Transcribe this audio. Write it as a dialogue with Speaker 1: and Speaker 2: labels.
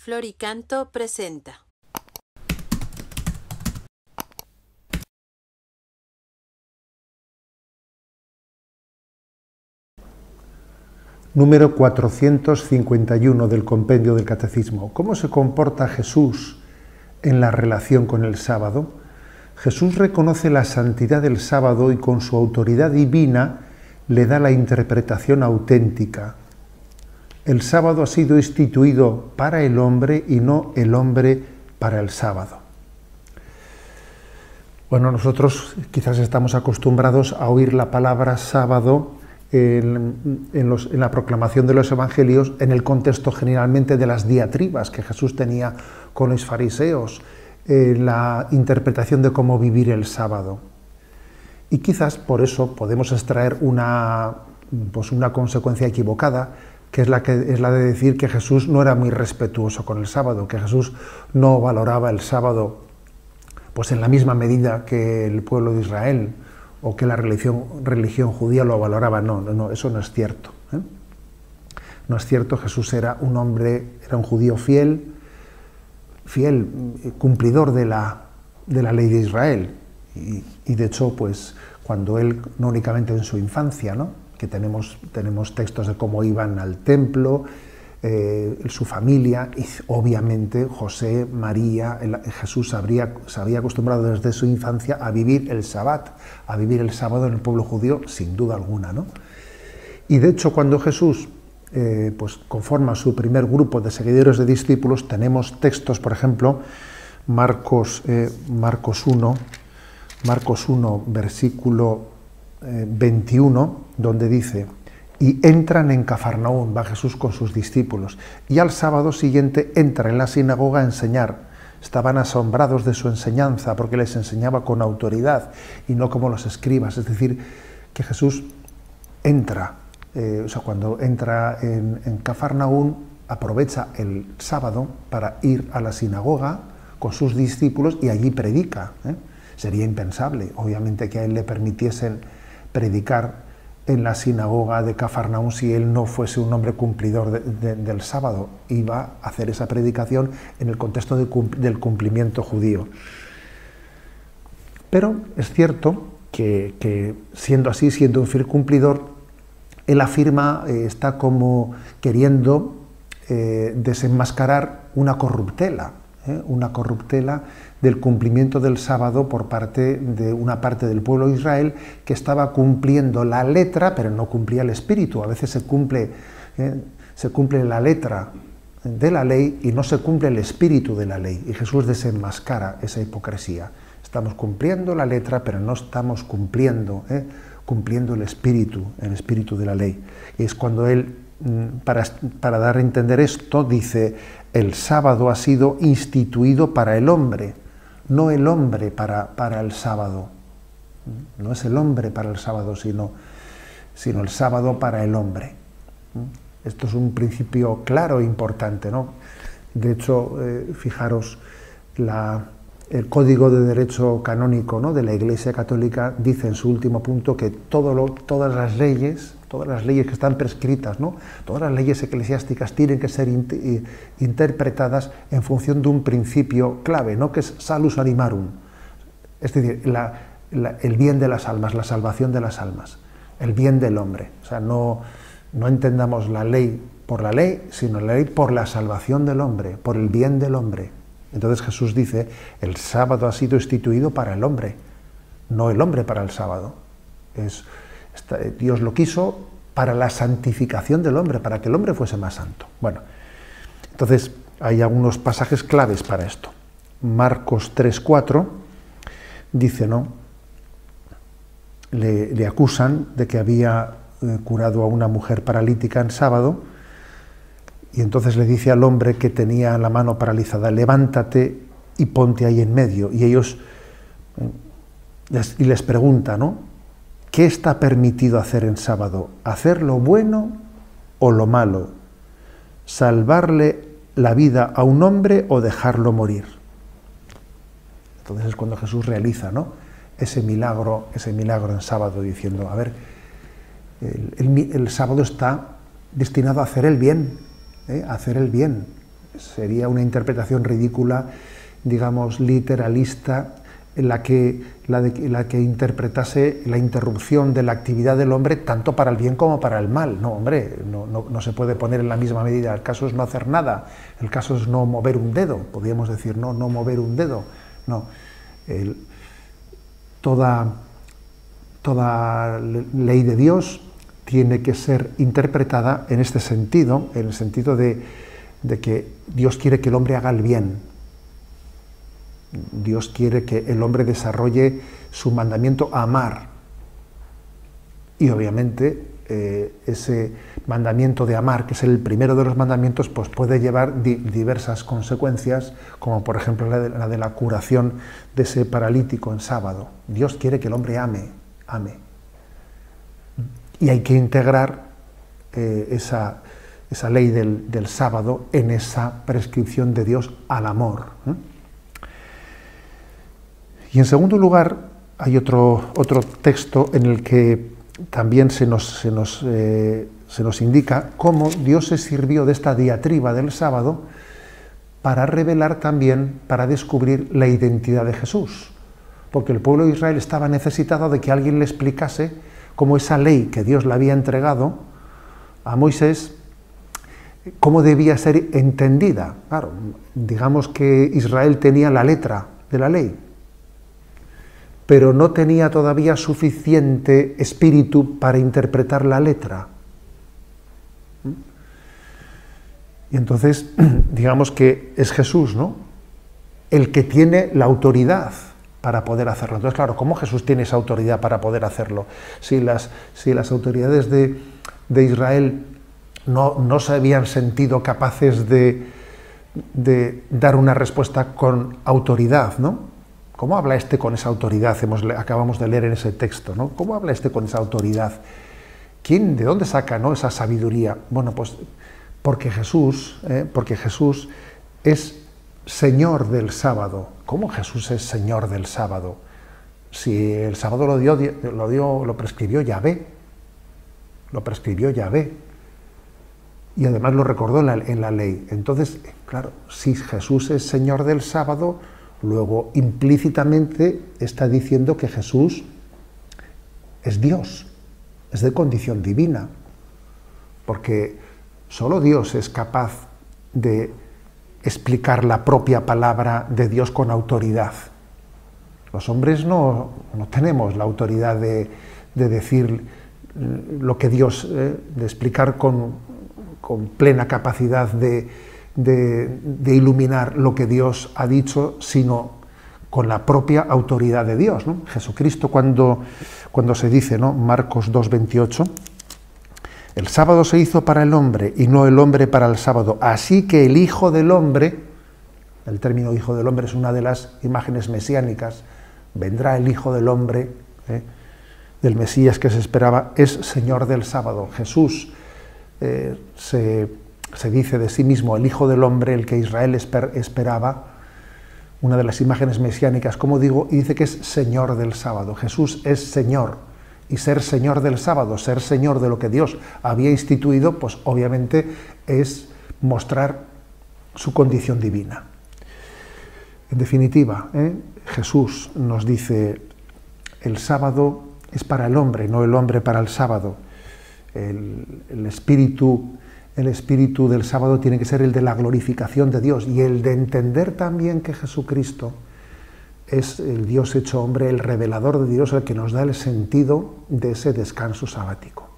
Speaker 1: Floricanto presenta.
Speaker 2: Número 451 del Compendio del Catecismo. ¿Cómo se comporta Jesús en la relación con el sábado? Jesús reconoce la santidad del sábado y con su autoridad divina le da la interpretación auténtica. El sábado ha sido instituido para el hombre y no el hombre para el sábado. Bueno, nosotros quizás estamos acostumbrados a oír la palabra sábado en la proclamación de los evangelios en el contexto generalmente de las diatribas que Jesús tenía con los fariseos, la interpretación de cómo vivir el sábado. Y quizás por eso podemos extraer una consecuencia equivocada, que es la de decir que Jesús no era muy respetuoso con el sábado, que Jesús no valoraba el sábado pues en la misma medida que el pueblo de Israel o que la religión judía lo valoraba. No, eso no es cierto. No es cierto. Jesús era un hombre, era un judío fiel, cumplidor de la ley de Israel. Y de hecho, pues cuando él, no únicamente en su infancia, ¿no?, que tenemos textos de cómo iban al templo, su familia, y obviamente José, María, Jesús se había acostumbrado desde su infancia a vivir el Sabbat, a vivir el sábado en el pueblo judío, sin duda alguna, ¿no? Y de hecho, cuando Jesús pues conforma su primer grupo de seguidores de discípulos, tenemos textos, por ejemplo, Marcos 1, versículo 21, donde dice: y entran en Cafarnaún, va Jesús con sus discípulos, y al sábado siguiente entra en la sinagoga a enseñar. Estaban asombrados de su enseñanza, porque les enseñaba con autoridad y no como los escribas. Es decir, que Jesús entra, cuando entra en Cafarnaún, aprovecha el sábado para ir a la sinagoga con sus discípulos y allí predica. Sería impensable, obviamente, que a él le permitiesen predicar en la sinagoga de Cafarnaún si él no fuese un hombre cumplidor del sábado. Iba a hacer esa predicación en el contexto del cumplimiento judío. Pero es cierto que siendo así, siendo un fiel cumplidor, él afirma, está como queriendo desenmascarar una corruptela del cumplimiento del sábado por parte de una parte del pueblo de Israel que estaba cumpliendo la letra, pero no cumplía el espíritu. A veces se cumple la letra de la ley y no se cumple el espíritu de la ley. Y Jesús desenmascara esa hipocresía. Estamos cumpliendo la letra, pero no estamos cumpliendo el espíritu de la ley. Y es cuando él, para dar a entender esto, dice: el sábado ha sido instituido para el hombre, no el hombre para el sábado. No es el hombre para el sábado, sino el sábado para el hombre. Esto es un principio claro e importante, ¿no? De hecho, fijaros, el Código de Derecho Canónico, ¿no?, de la Iglesia Católica dice en su último punto que todas las leyes que están prescritas, ¿no?, todas las leyes eclesiásticas tienen que ser interpretadas en función de un principio clave, ¿no?, que es salus animarum, es decir, el bien de las almas, la salvación de las almas, el bien del hombre. O sea, no entendamos la ley por la ley, sino la ley por la salvación del hombre, por el bien del hombre. Entonces Jesús dice: el sábado ha sido instituido para el hombre, no el hombre para el sábado. Dios lo quiso para la santificación del hombre, para que el hombre fuese más santo. Bueno, entonces hay algunos pasajes claves para esto. Marcos 3:4 dice, ¿no?, le acusan de que había curado a una mujer paralítica en sábado, y entonces le dice al hombre que tenía la mano paralizada: levántate y ponte ahí en medio. Y ellos les pregunta, ¿no?, ¿qué está permitido hacer en sábado? ¿Hacer lo bueno o lo malo? ¿Salvarle la vida a un hombre o dejarlo morir? Entonces es cuando Jesús realiza, ¿no?, ese milagro en sábado, diciendo: a ver, el sábado está destinado a hacer el bien, hacer el bien. sería una interpretación ridícula, digamos, literalista, en la que interpretase la interrupción de la actividad del hombre tanto para el bien como para el mal. No, hombre, no se puede poner en la misma medida. El caso es no hacer nada, el caso es no mover un dedo, podríamos decir, no mover un dedo. No. Toda ley de Dios tiene que ser interpretada en este sentido, en el sentido de que Dios quiere que el hombre haga el bien. Dios quiere que el hombre desarrolle su mandamiento a amar. Y obviamente ese mandamiento de amar, que es el primero de los mandamientos, pues puede llevar diversas consecuencias, como por ejemplo la de la curación de ese paralítico en sábado. Dios quiere que el hombre ame. Y hay que integrar esa ley del sábado en esa prescripción de Dios al amor. Y en segundo lugar, hay otro texto en el que también se nos indica cómo Dios se sirvió de esta diatriba del sábado para revelar también, para descubrir la identidad de Jesús. Porque el pueblo de Israel estaba necesitado de que alguien le explicase cómo esa ley que Dios le había entregado a Moisés, cómo debía ser entendida. Claro, digamos que Israel tenía la letra de la ley, pero no tenía todavía suficiente espíritu para interpretar la letra. Y entonces, digamos que es Jesús, ¿no?, el que tiene la autoridad para poder hacerlo. Entonces, claro, ¿cómo Jesús tiene esa autoridad para poder hacerlo? Si las autoridades de Israel no se habían sentido capaces de dar una respuesta con autoridad, ¿no? ¿Cómo habla este con esa autoridad? Acabamos de leer en ese texto, ¿no? ¿Cómo habla este con esa autoridad? ¿De dónde saca, ¿no?, esa sabiduría? Bueno, pues porque Jesús es Señor del sábado. ¿Cómo Jesús es Señor del sábado? Si el sábado lo prescribió Yahvé. Lo prescribió Yahvé. Y además lo recordó en la ley. Entonces, claro, si Jesús es Señor del sábado, luego implícitamente está diciendo que Jesús es Dios, es de condición divina, porque solo Dios es capaz de explicar la propia palabra de Dios con autoridad. Los hombres no tenemos la autoridad de decir lo que Dios, de explicar con plena capacidad de iluminar lo que Dios ha dicho, sino con la propia autoridad de Dios, ¿no? Jesucristo, cuando se dice, ¿no?, Marcos 2:28, el sábado se hizo para el hombre y no el hombre para el sábado, así que el Hijo del Hombre, el término Hijo del Hombre es una de las imágenes mesiánicas, vendrá el Hijo del Hombre, del Mesías que se esperaba, es Señor del sábado. Jesús se dice de sí mismo el Hijo del Hombre, el que Israel esperaba, una de las imágenes mesiánicas, como digo, y dice que es Señor del sábado. Jesús es Señor, y ser Señor del sábado, ser Señor de lo que Dios había instituido, pues obviamente es mostrar su condición divina. En definitiva, Jesús nos dice, el sábado es para el hombre, no el hombre para el sábado. El espíritu del sábado tiene que ser el de la glorificación de Dios y el de entender también que Jesucristo es el Dios hecho hombre, el revelador de Dios, el que nos da el sentido de ese descanso sabático.